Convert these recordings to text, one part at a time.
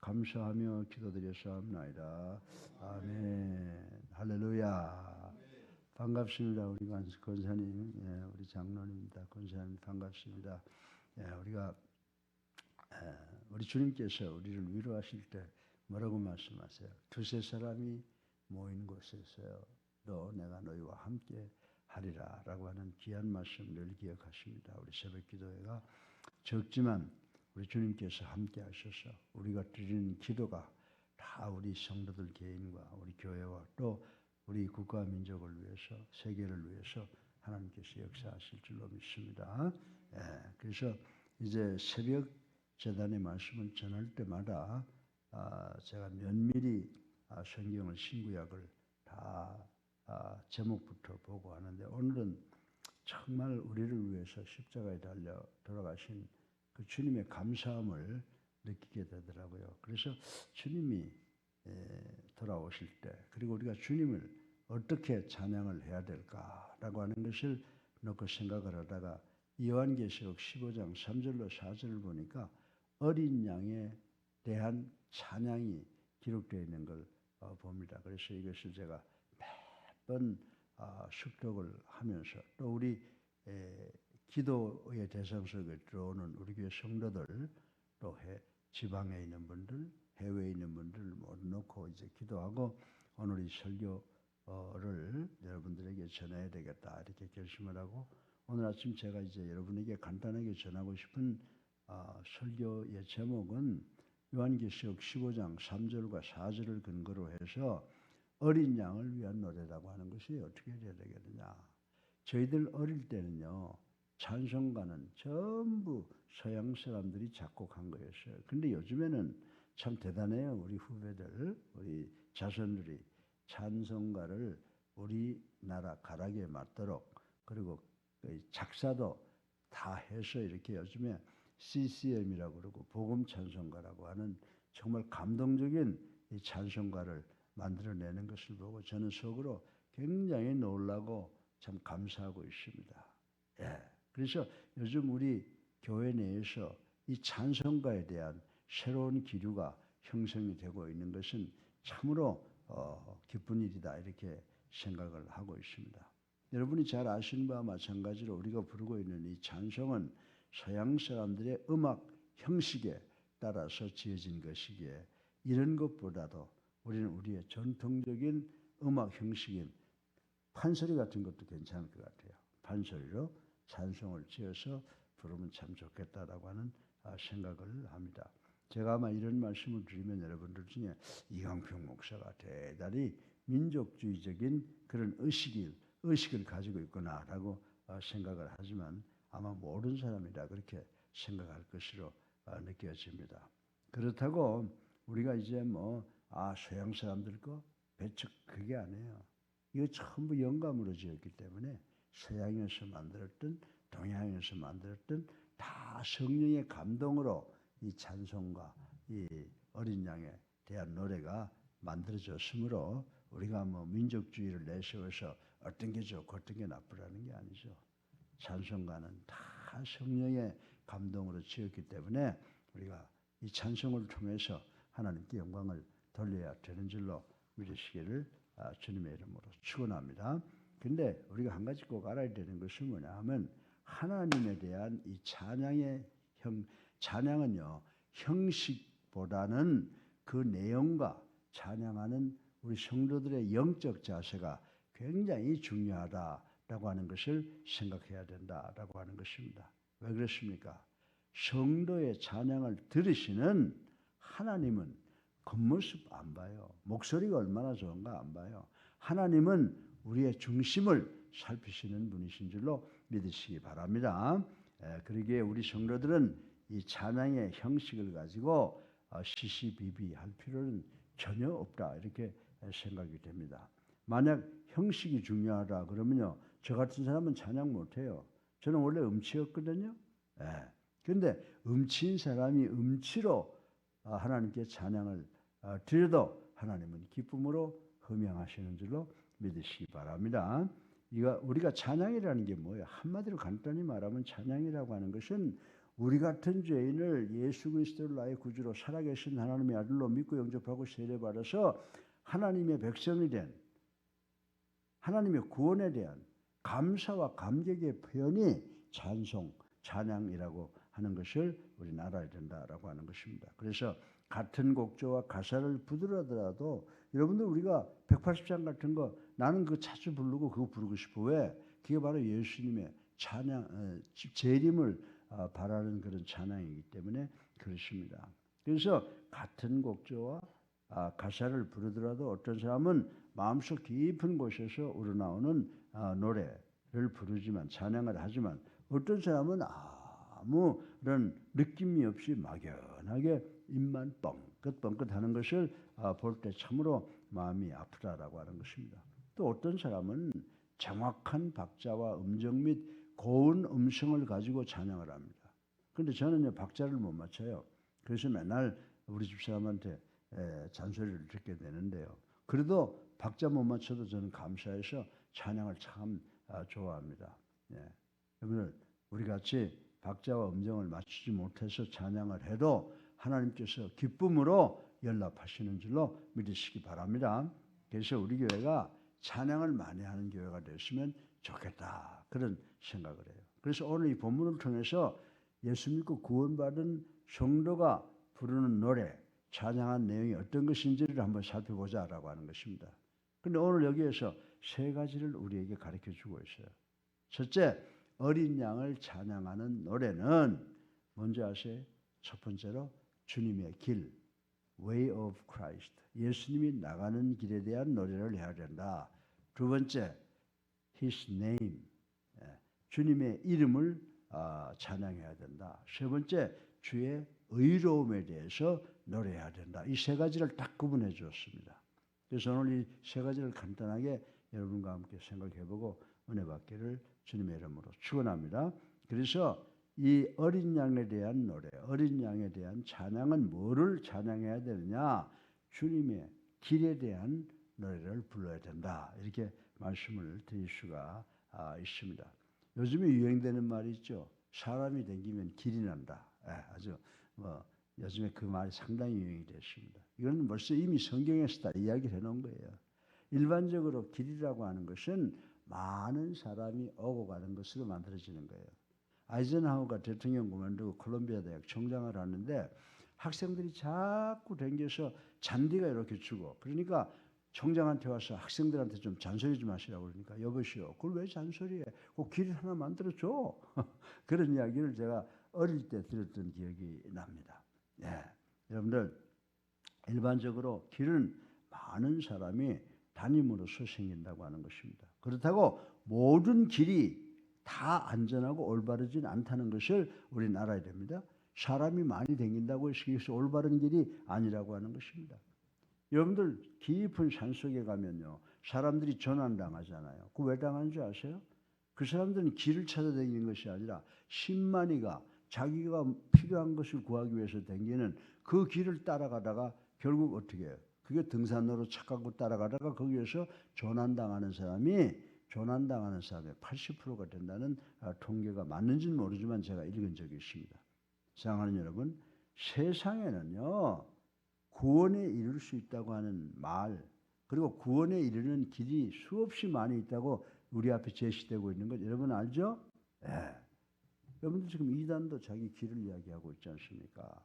감사하며 기도드렸사옵나이다. 아멘. 할렐루야. 반갑습니다. 우리 권사님, 우리 장로님입니다. 권사님 반갑습니다. 우리가 우리 주님께서 우리를 위로하실 때 뭐라고 말씀하세요? 두세 사람이 모인 곳에서요, 너 내가 너희와 함께 하리라 라고 하는 귀한 말씀 늘 기억하십니다. 우리 새벽 기도회가 적지만 우리 주님께서 함께 하셔서 우리가 드리는 기도가 다 우리 성도들 개인과 우리 교회와 또 우리 국가 민족을 위해서, 세계를 위해서 하나님께서 역사하실 줄로 믿습니다. 그래서 이제 새벽 재단의 말씀을 전할 때마다 제가 면밀히 성경을, 신구약을 다 제목부터 보고 하는데, 오늘은 정말 우리를 위해서 십자가에 달려 돌아가신 그 주님의 감사함을 느끼게 되더라고요. 그래서 주님이 돌아오실 때, 그리고 우리가 주님을 어떻게 찬양을 해야 될까라고 하는 것을 놓고 생각을 하다가 요한계시록 15장 3절로 4절을 보니까 어린 양에 대한 찬양이 기록되어 있는 걸 봅니다. 그래서 이것을 제가 매번 숙독을 하면서 또 우리 기도의 대상 속에 들어오는 우리 교회 성도들, 또 지방에 있는 분들, 해외에 있는 분들 모두 놓고 이제 기도하고 오늘 이 설교를 여러분들에게 전해야 되겠다 이렇게 결심을 하고, 오늘 아침 제가 이제 여러분에게 간단하게 전하고 싶은 설교의 제목은 요한계시록 15장 3절과 4절을 근거로 해서 어린 양을 위한 노래라고 하는 것이 어떻게 해야 되겠느냐. 저희들 어릴 때는요, 찬송가는 전부 서양 사람들이 작곡한 거였어요. 근데 요즘에는 참 대단해요. 우리 후배들, 우리 자손들이 찬송가를 우리나라 가락에 맞도록, 그리고 작사도 다 해서 이렇게 요즘에 CCM이라고 그러고 복음 찬송가라고 하는 정말 감동적인 이 찬송가를 만들어내는 것을 보고 저는 속으로 굉장히 놀라고 참 감사하고 있습니다. 그래서 요즘 우리 교회 내에서 이 찬송가에 대한 새로운 기류가 형성이 되고 있는 것은 참으로 기쁜 일이다 이렇게 생각을 하고 있습니다. 여러분이 잘 아시는 바와 마찬가지로 우리가 부르고 있는 이 찬송은 서양 사람들의 음악 형식에 따라서 지어진 것이기에 이런 것보다도 우리는 우리의 전통적인 음악 형식인 판소리 같은 것도 괜찮을 것 같아요. 판소리로 찬송을 지어서 부르면 참 좋겠다라고 하는 생각을 합니다. 제가 아마 이런 말씀을 드리면 여러분들 중에 이광평 목사가 대단히 민족주의적인 그런 의식을 가지고 있구나라고 생각을 하지만 아마 모르는 사람이라 그렇게 생각할 것으로 느껴집니다. 그렇다고 우리가 이제 서양 사람들 거 배척 그게 아니에요. 이거 전부 영감으로 지었기 때문에 서양에서 만들었든 동양에서 만들었든 다 성령의 감동으로 이 찬송과 이 어린 양에 대한 노래가 만들어졌으므로 우리가 민족주의를 내세워서 어떤 게 좋고 어떤 게 나쁘다는 게 아니죠. 찬송가는 다 성령의 감동으로 지었기 때문에 우리가 이 찬송을 통해서 하나님께 영광을 돌려야 되는 줄로 믿으시기를 주님의 이름으로 축원합니다. 근데 우리가 한 가지 꼭 알아야 되는 것은 뭐냐 하면 하나님에 대한 이 찬양은요, 형식보다는 그 내용과 찬양하는 우리 성도들의 영적 자세가 굉장히 중요하다라고 하는 것을 생각해야 된다라고 하는 것입니다. 왜 그렇습니까? 성도의 찬양을 들으시는 하나님은 겉모습 안 봐요. 목소리가 얼마나 좋은가 안 봐요. 하나님은 우리의 중심을 살피시는 분이신 줄로 믿으시기 바랍니다. 그러기에 우리 성도들은 이 찬양의 형식을 가지고 시시비비 할 필요는 전혀 없다 이렇게 생각이 됩니다. 만약 형식이 중요하다 그러면요, 저 같은 사람은 찬양 못해요. 저는 원래 음치였거든요. 그런데 음치인 사람이 음치로 하나님께 찬양을 드려도 하나님은 기쁨으로 허명하시는 줄로 믿으시기 바랍니다. 우리가 찬양이라는 게 뭐예요? 한마디로 간단히 말하면 찬양이라고 하는 것은 우리 같은 죄인을 예수 그리스도를 나의 구주로 살아계신 하나님의 아들로 믿고 영접하고 세례받아서 하나님의 백성이 된 하나님의 구원에 대한 감사와 감격의 표현이 찬송, 찬양이라고 하는 것을 우리는 알아야 된다라고 하는 것입니다. 그래서 같은 곡조와 가사를 부르더라도 여러분들 우리가 180장 같은 거 나는 그거 자주 부르고 그거 부르고 싶어. 왜? 그게 바로 예수님의 찬양, 재림을 바라는 그런 찬양이기 때문에 그렇습니다. 그래서 같은 곡조와 가사를 부르더라도 어떤 사람은 마음속 깊은 곳에서 우러나오는 노래를 부르지만 찬양을 하지만 어떤 사람은 아무런 느낌이 없이 막연하게 입만 뻥긋뻥긋 하는 것을 볼 때 참으로 마음이 아프다라고 하는 것입니다. 또 어떤 사람은 정확한 박자와 음정 및 고운 음성을 가지고 찬양을 합니다. 그런데 저는 박자를 못 맞춰요. 그래서 맨날 우리 집사람한테 잔소리를 듣게 되는데요. 그래도 박자 못 맞춰도 저는 감사해서 찬양을 참 좋아합니다. 여러분 우리 같이 박자와 음정을 맞추지 못해서 찬양을 해도 하나님께서 기쁨으로 연락하시는 줄로 믿으시기 바랍니다. 그래서 우리 교회가 찬양을 많이 하는 교회가 됐으면 좋겠다 그런 생각을 해요. 그래서 오늘 이 본문을 통해서 예수 믿고 구원받은 성도가 부르는 노래, 찬양한 내용이 어떤 것인지를 한번 살펴보자라고 하는 것입니다. 그런데 오늘 여기에서 세 가지를 우리에게 가르쳐주고 있어요. 첫째, 어린 양을 찬양하는 노래는 뭔지 아세요? 첫 번째로 주님의 길, Way of Christ, 예수님이 나가는 길에 대한 노래를 해야 된다. 두 번째, His name, 주님의 이름을 찬양해야 된다. 세 번째, 주의 의로움에 대해서 노래해야 된다. 이 세 가지를 딱 구분해 주었습니다. 그래서 오늘 이 세 가지를 간단하게 여러분과 함께 생각해보고 은혜 받기를 주님의 이름으로 축원합니다. 그래서 이 어린 양에 대한 노래, 어린 양에 대한 찬양은 뭐를 찬양해야 되느냐? 주님의 길에 대한 노래를 불러야 된다. 이렇게 말씀을 드릴 수가 있습니다. 요즘에 유행되는 말이 있죠. 사람이 댕기면 길이 난다. 아주 요즘에 그 말이 상당히 유행이 됐습니다. 이건 벌써 이미 성경에서 다 이야기를 해놓은 거예요. 일반적으로 길이라고 하는 것은 많은 사람이 오고 가는 것으로 만들어지는 거예요. 아이젠하워가 대통령 그만두고 콜롬비아 대학 총장을 하는데 학생들이 자꾸 댕겨서 잔디가 이렇게 주고 그러니까 총장한테 와서 학생들한테 좀 잔소리 좀 하시라고 그러니까 여보시오, 그걸 왜 잔소리해? 그 길 하나 만들어줘. 그런 이야기를 제가 어릴 때 들었던 기억이 납니다. 여러분들 일반적으로 길은 많은 사람이 다님으로써 생긴다고 하는 것입니다. 그렇다고 모든 길이 다 안전하고 올바르진 않다는 것을 우리는 알아야 됩니다. 사람이 많이 다닌다고 해서 올바른 길이 아니라고 하는 것입니다. 여러분들 깊은 산속에 가면요, 사람들이 전환당하잖아요. 그 왜 당하는지 아세요? 그 사람들은 길을 찾아다니는 것이 아니라 신만이가 자기가 필요한 것을 구하기 위해서 다니는 그 길을 따라가다가 결국 어떻게 해요? 그게 등산로로 착각하고 따라가다가 거기에서 조난당하는 사람의 80%가 된다는 통계가 맞는지는 모르지만 제가 읽은 적이 있습니다. 사랑하는 여러분, 세상에는요 구원에 이를 수 있다고 하는 말, 그리고 구원에 이르는 길이 수없이 많이 있다고 우리 앞에 제시되고 있는 것 여러분 알죠? 여러분들 지금 이단도 자기 길을 이야기하고 있지 않습니까?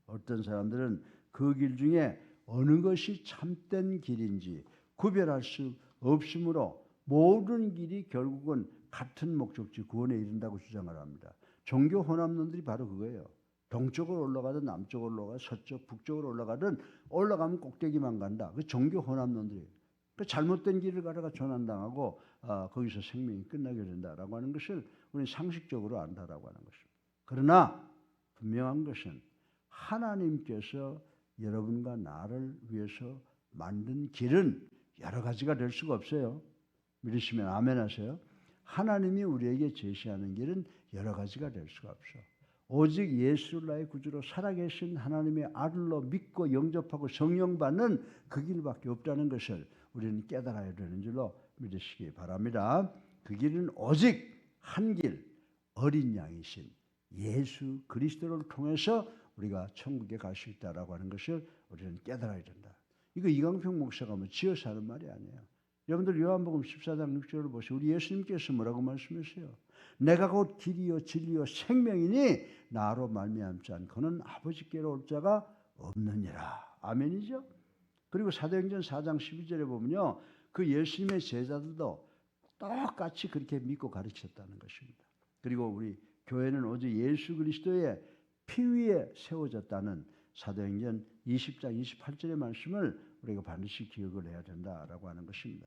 어떤 사람들은 그 길 중에 어느 것이 참된 길인지 구별할 수 없으므로 모든 길이 결국은 같은 목적지 구원에 이른다고 주장을 합니다. 종교 혼합론들이 바로 그거예요. 동쪽으로 올라가든 남쪽으로 올라가든 서쪽, 북쪽으로 올라가면 꼭대기만 간다. 그 종교 혼합론들이 그 잘못된 길을 가다가 조난당하고 거기서 생명이 끝나게 된다라고 하는 것을 우리는 상식적으로 안다라고 하는 것입니다. 그러나 분명한 것은 하나님께서 여러분과 나를 위해서 만든 길은 여러 가지가 될 수가 없어요. 믿으시면 아멘 하세요. 하나님이 우리에게 제시하는 길은 여러 가지가 될 수가 없어. 오직 예수를 나의 구주로 살아계신 하나님의 아들로 믿고 영접하고 성령받는 그 길밖에 없다는 것을 우리는 깨달아야 되는 줄로 믿으시기 바랍니다. 그 길은 오직 한 길, 어린 양이신 예수 그리스도를 통해서 우리가 천국에 갈 수 있다라고 하는 것을 우리는 깨달아야 된다. 이거 이강평 목사가 뭐 지어서 하는 말이 아니에요. 여러분들 요한복음 14장 6절을 보시고 우리 예수님께서 뭐라고 말씀하세요? 내가 곧 길이요 진리요 생명이니 나로 말미암지 않고는 아버지께로 올 자가 없느니라. 아멘이죠? 그리고 사도행전 4장 12절에 보면요. 그 예수님의 제자들도 똑같이 그렇게 믿고 가르쳤다는 것입니다. 그리고 우리 교회는 오직 예수 그리스도의 피 위에 세워졌다는 사도행전 20장 28절의 말씀을 우리가 반드시 기억을 해야 된다라고 하는 것입니다.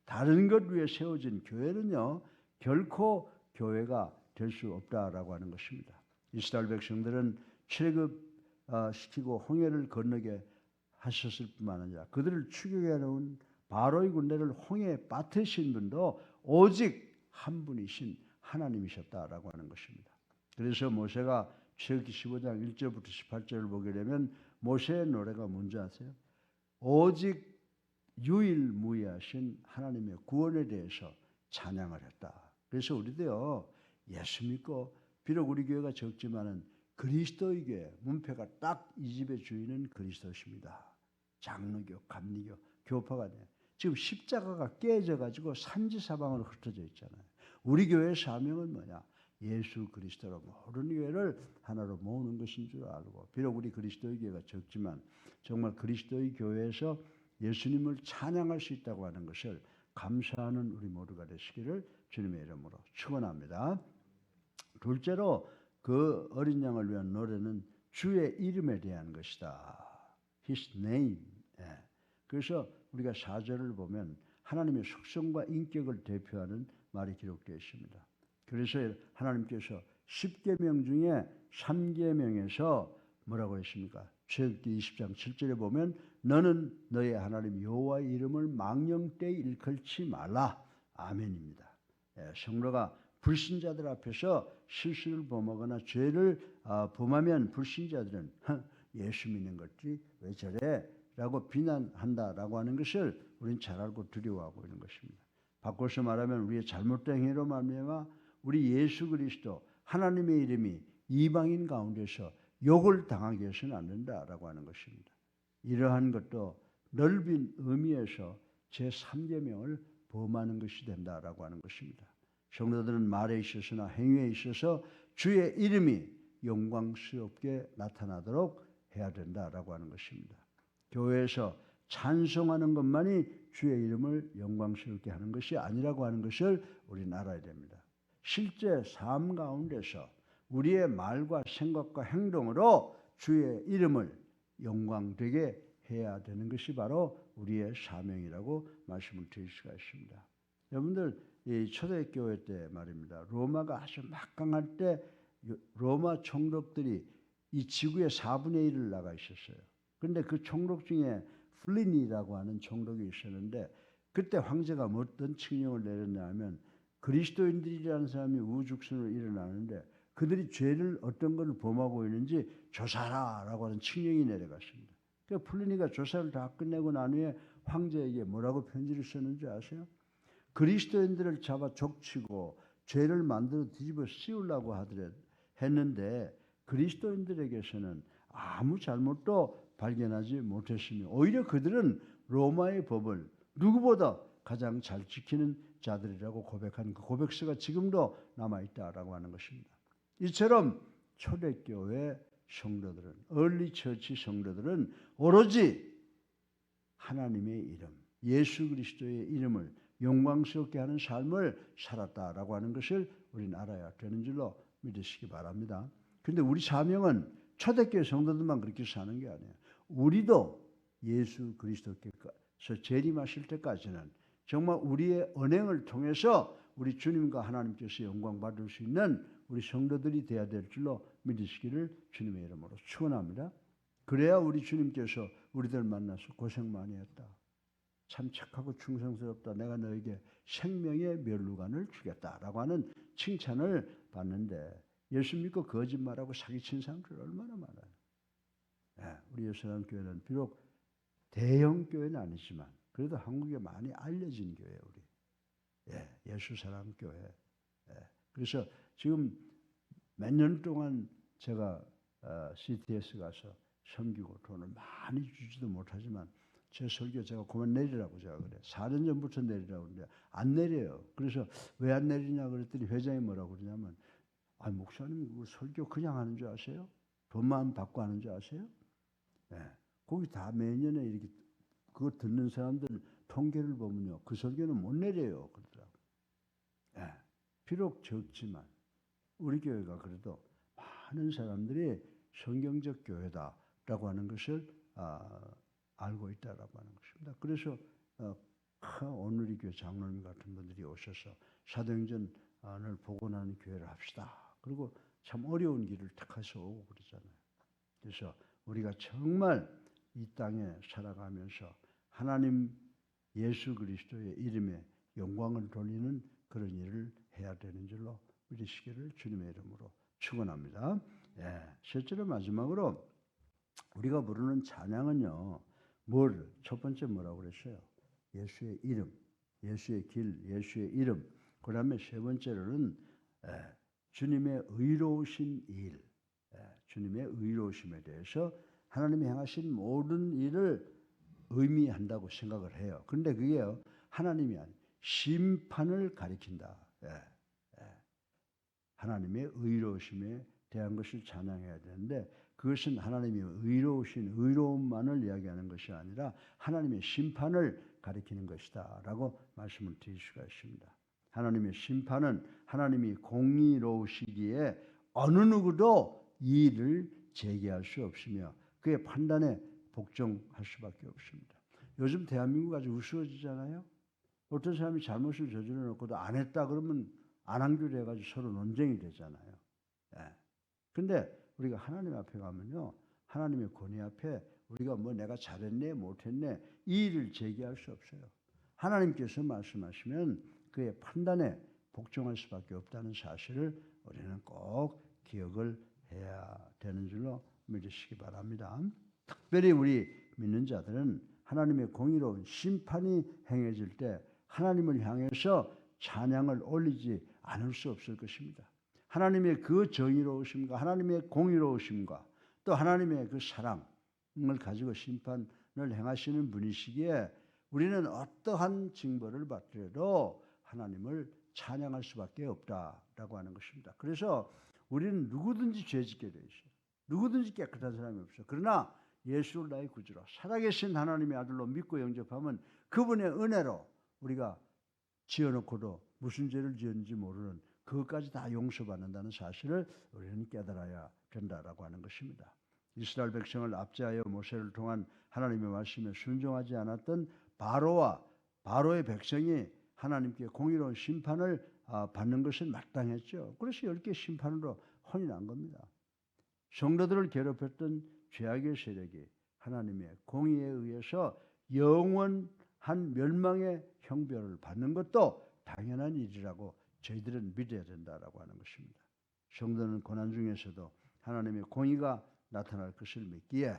다른 것 위에 세워진 교회는요. 결코 교회가 될 수 없다라고 하는 것입니다. 이스라엘 백성들은 출애굽시키고 홍해를 건너게 하셨을 뿐만 아니라 그들을 추격해 놓은 바로의 군대를 홍해에 빠뜨리신 분도 오직 한 분이신 하나님이셨다라고 하는 것입니다. 그래서 모세가 출애굽기 15장 1절부터 18절을 보게 되면 모세의 노래가 뭔지 아세요? 오직 유일무이하신 하나님의 구원에 대해서 찬양을 했다. 그래서 우리도요. 예수 믿고 비록 우리 교회가 적지만은 그리스도의 교회 문패가 딱 이 집의 주인은 그리스도십니다. 장로교, 감리교, 교파가 아니에요. 지금 십자가가 깨져가지고 산지사방으로 흩어져 있잖아요. 우리 교회의 사명은 뭐냐? 예수 그리스도로 모든 교회를 하나로 모으는 것인 줄 알고 비록 우리 그리스도의 교회가 적지만 정말 그리스도의 교회에서 예수님을 찬양할 수 있다고 하는 것을 감사하는 우리 모두가 되시기를 주님의 이름으로 축원합니다. 둘째로 그 어린 양을 위한 노래는 주의 이름에 대한 것이다. His name. 그래서 우리가 4절을 보면 하나님의 속성과 인격을 대표하는 말이 기록되어 있습니다. 그래서 하나님께서 10계명 중에 3계명에서 뭐라고 했습니까? 출애굽기 20장 7절에 보면 너는 너의 하나님 여호와의 이름을 망령 때에 일컬지 말라. 아멘입니다. 성도가 불신자들 앞에서 실수를 범하거나 죄를 범하면 불신자들은 예수 믿는 것들이 왜 저래? 라고 비난한다라고 하는 것을 우리는 잘 알고 두려워하고 있는 것입니다. 바꿔서 말하면 우리의 잘못된 행위로 말미암아 우리 예수 그리스도 하나님의 이름이 이방인 가운데서 욕을 당하게 해서는 안 된다라고 하는 것입니다. 이러한 것도 넓은 의미에서 제3계명을 범하는 것이 된다라고 하는 것입니다. 성도들은 말에 있어서나 행위에 있어서 주의 이름이 영광스럽게 나타나도록 해야 된다라고 하는 것입니다. 교회에서 찬송하는 것만이 주의 이름을 영광스럽게 하는 것이 아니라고 하는 것을 우리는 알아야 됩니다. 실제 삶 가운데서 우리의 말과 생각과 행동으로 주의 이름을 영광되게 해야 되는 것이 바로 우리의 사명이라고 말씀을 드릴 수가 있습니다. 여러분들 이 초대교회 때 말입니다. 로마가 아주 막강할 때 로마 총독들이 이 지구의 4분의 1을 나가 있었어요. 그런데 그 총독 중에 플리니라고 하는 총독이 있었는데 그때 황제가 어떤 칙령을 내렸냐 하면 그리스도인들이라는 사람이 우주국순으로 일어나는데 그들이 죄를 어떤 것을 범하고 있는지 조사하라라고 하는 칙령이 내려갔습니다. 그러니까 플리니가 조사를 다 끝내고 난 후에 황제에게 뭐라고 편지를 썼는지 아세요? 그리스도인들을 잡아 족치고 죄를 만들어 뒤집어 씌우려고 했는데 그리스도인들에게서는 아무 잘못도 발견하지 못했으며 오히려 그들은 로마의 법을 누구보다 가장 잘 지키는 자들이라고 고백한 그 고백서가 지금도 남아있다라고 하는 것입니다. 이처럼 초대교회 성도들은 얼리 처치 성도들은 오로지 하나님의 이름 예수 그리스도의 이름을 영광스럽게 하는 삶을 살았다라고 하는 것을 우리는 알아야 되는 줄로 믿으시기 바랍니다. 그런데 우리 사명은 초대교회 성도들만 그렇게 사는 게 아니에요. 우리도 예수 그리스도께서 재림하실 때까지는 정말 우리의 언행을 통해서 우리 주님과 하나님께서 영광 받을 수 있는 우리 성도들이 되어야 될 줄로 믿으시기를 주님의 이름으로 축원합니다. 그래야 우리 주님께서 우리들 만나서 고생 많이 했다. 참 착하고 충성스럽다. 내가 너에게 생명의 면류관을 주겠다라고 하는 칭찬을 받는데 예수 믿고 거짓말하고 사기친 사람들 얼마나 많아요. 우리 예수님 교회는 비록 대형 교회는 아니지만 그래도 한국에 많이 알려진 교회예요. 우리 예수 사랑 교회. 그래서 지금 몇 년 동안 제가 CTS 가서 섬기고 돈을 많이 주지도 못하지만 제 설교 제가 그만 내리라고 제가 그래. 4년 전부터 내리라고 그러는데 안 내려요. 그래서 왜 안 내리냐 그랬더니 회장이 뭐라고 그러냐면 목사님 그 설교 그냥 하는 줄 아세요? 돈만 받고 하는 줄 아세요? 네. 거기 다 매년에 이렇게 그거 듣는 사람들 통계를 보면요. 그 설교는 못 내려요. 그러더라고요. 네. 비록 적지만 우리 교회가 그래도 많은 사람들이 성경적 교회다라고 하는 것을 알고 있다라고 하는 것입니다. 그래서 오늘의 교회 장로님 같은 분들이 오셔서 사도행전을 복원하는 교회를 합시다. 그리고 참 어려운 길을 택해서 오고 그러잖아요. 그래서 우리가 정말 이 땅에 살아가면서 하나님 예수 그리스도의 이름에 영광을 돌리는 그런 일을 해야 되는 줄로 믿으시기를 주님의 이름으로 축원합니다. 실제로 마지막으로 우리가 부르는 찬양은요. 첫 번째 뭐라고 그랬어요? 예수의 이름, 예수의 길, 예수의 이름. 그 다음에 세 번째로는 주님의 의로우신 일, 주님의 의로우심에 대해서 하나님이 행하신 모든 일을 의미한다고 생각을 해요. 그런데 그게요. 하나님이 아닌 심판을 가리킨다. 하나님의 의로우심에 대한 것을 찬양해야 되는데 그것은 하나님이 의로우신 의로움만을 이야기하는 것이 아니라 하나님의 심판을 가리키는 것이다 라고 말씀을 드릴 수가 있습니다. 하나님의 심판은 하나님이 공의로우시기에 어느 누구도 이의를 제기할 수 없으며 그의 판단에 복종할 수밖에 없습니다. 요즘 대한민국 아주 우스워지잖아요. 어떤 사람이 잘못을 저질러 놓고도 안 했다 그러면 안 한 줄 해가지고 서로 논쟁이 되잖아요. 근데 우리가 하나님 앞에 가면요. 하나님의 권위 앞에 우리가 내가 잘했네 못했네 이의를 제기할 수 없어요. 하나님께서 말씀하시면 그의 판단에 복종할 수밖에 없다는 사실을 우리는 꼭 기억을 해야 되는 줄로 믿으시기 바랍니다. 특별히 우리 믿는 자들은 하나님의 공의로운 심판이 행해질 때 하나님을 향해서 찬양을 올리지 않을 수 없을 것입니다. 하나님의 그 정의로우심과 하나님의 공의로우심과 또 하나님의 그 사랑을 가지고 심판을 행하시는 분이시기에 우리는 어떠한 징벌을 받더라도 하나님을 찬양할 수밖에 없다라고 하는 것입니다. 그래서 우리는 누구든지 죄짓게 돼 있어요. 누구든지 깨끗한 사람이 없어요. 그러나 예수를 나의 구주로 살아계신 하나님의 아들로 믿고 영접하면 그분의 은혜로 우리가 지어놓고도 무슨 죄를 지었는지 모르는 그것까지 다 용서받는다는 사실을 우리는 깨달아야 된다라고 하는 것입니다. 이스라엘 백성을 압제하여 모세를 통한 하나님의 말씀에 순종하지 않았던 바로의 백성이 하나님께 공의로운 심판을 받는 것은 마땅했죠. 그래서 10개 심판으로 혼이 난 겁니다. 성도들을 괴롭혔던 죄악의 세력이 하나님의 공의에 의해서 영원한 멸망의 형벌을 받는 것도 당연한 일이라고 저희들은 믿어야 된다라고 하는 것입니다. 성도는 고난 중에서도 하나님의 공의가 나타날 것을 믿기에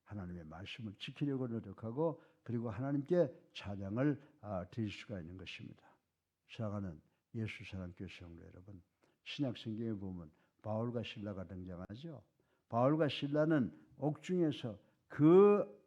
하나님의 말씀을 지키려고 노력하고 그리고 하나님께 찬양을 드릴 수가 있는 것입니다. 사랑하는 예수 사랑교회 성도 여러분, 신약 성경에 보면 바울과 실라가 등장하죠. 바울과 실라는 옥중에서 그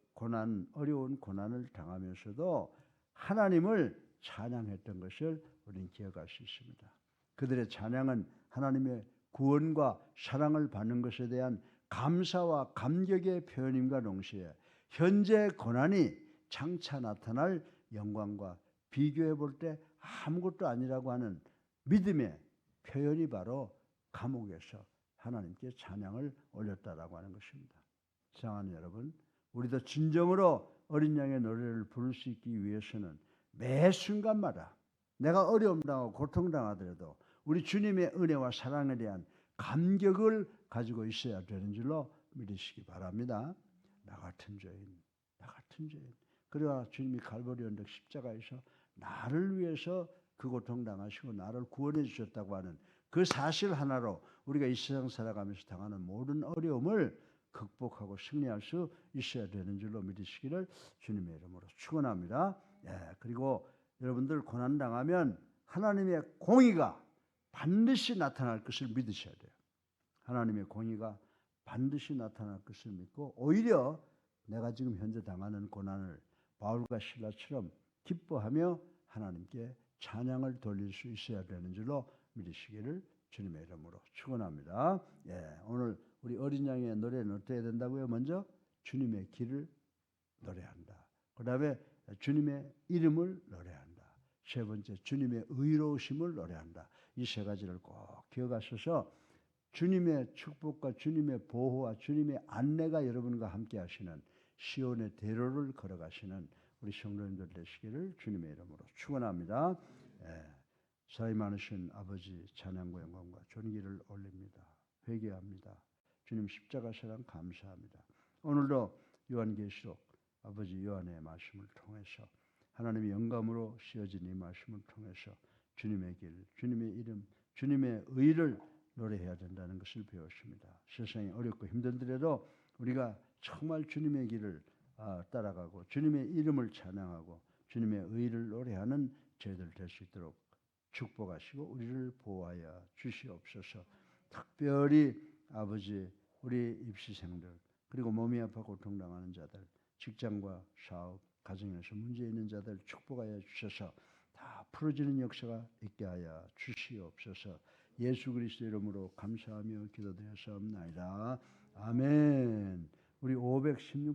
어려운 고난을 당하면서도 하나님을 찬양했던 것을 우리는 기억할 수 있습니다. 그들의 찬양은 하나님의 구원과 사랑을 받는 것에 대한 감사와 감격의 표현임과 동시에 현재 고난이 장차 나타날 영광과 비교해 볼 때 아무것도 아니라고 하는 믿음의 표현이 바로 감옥에서 하나님께 찬양을 올렸다라고 하는 것입니다. 사랑하는 여러분, 우리도 진정으로 어린 양의 노래를 부를 수 있기 위해서는 매 순간마다 내가 어려움 당하고 고통 당하더라도 우리 주님의 은혜와 사랑에 대한 감격을 가지고 있어야 되는 줄로 믿으시기 바랍니다. 나 같은 죄인. 그러나 주님이 갈보리 언덕 십자가에서 나를 위해서 그 고통 당하시고 나를 구원해 주셨다고 하는 그 사실 하나로 우리가 이 세상 살아가면서 당하는 모든 어려움을 극복하고 승리할 수 있어야 되는 줄로 믿으시기를 주님의 이름으로 축원합니다. 그리고 여러분들 고난 당하면 하나님의 공의가 반드시 나타날 것을 믿으셔야 돼요. 하나님의 공의가 반드시 나타날 것을 믿고 오히려 내가 지금 현재 당하는 고난을 바울과 실라처럼 기뻐하며 하나님께 찬양을 돌릴 수 있어야 되는 줄로 믿으시기를 주님의 이름으로 축원합니다. 예, 오늘 우리 어린 양의 노래는 어떻게 된다고요? 먼저 주님의 길을 노래한다. 그 다음에 주님의 이름을 노래한다. 세 번째 주님의 의로우심을 노래한다. 이 세 가지를 꼭 기억하셔서 주님의 축복과 주님의 보호와 주님의 안내가 여러분과 함께 하시는 시온의 대로를 걸어가시는 우리 성도님들 되시기를 주님의 이름으로 축원합니다. 예, 사이 많으신 아버지 찬양과 영광과 존귀를 올립니다. 회개합니다. 주님 십자가 사랑 감사합니다. 오늘도 요한계시록 아버지 요한의 말씀을 통해서 하나님의 영감으로 씌어진 이 말씀을 통해서 주님의 길, 주님의 이름, 주님의 의를 노래해야 된다는 것을 배웠습니다. 세상이 어렵고 힘들더라도 우리가 정말 주님의 길을 따라가고 주님의 이름을 찬양하고 주님의 의를 노래하는 저희들 될 수 있도록 축복하시고 우리를 보호하여 주시옵소서. 특별히 아버지 우리 입시생들 그리고 몸이 아파 고통당하는 자들 직장과 사업 가정에서 문제 있는 자들 축복하여 주셔서 다 풀어지는 역사가 있게 하여 주시옵소서. 예수 그리스도 이름으로 감사하며 기도드렸사옵나이다. 아멘. 우리 516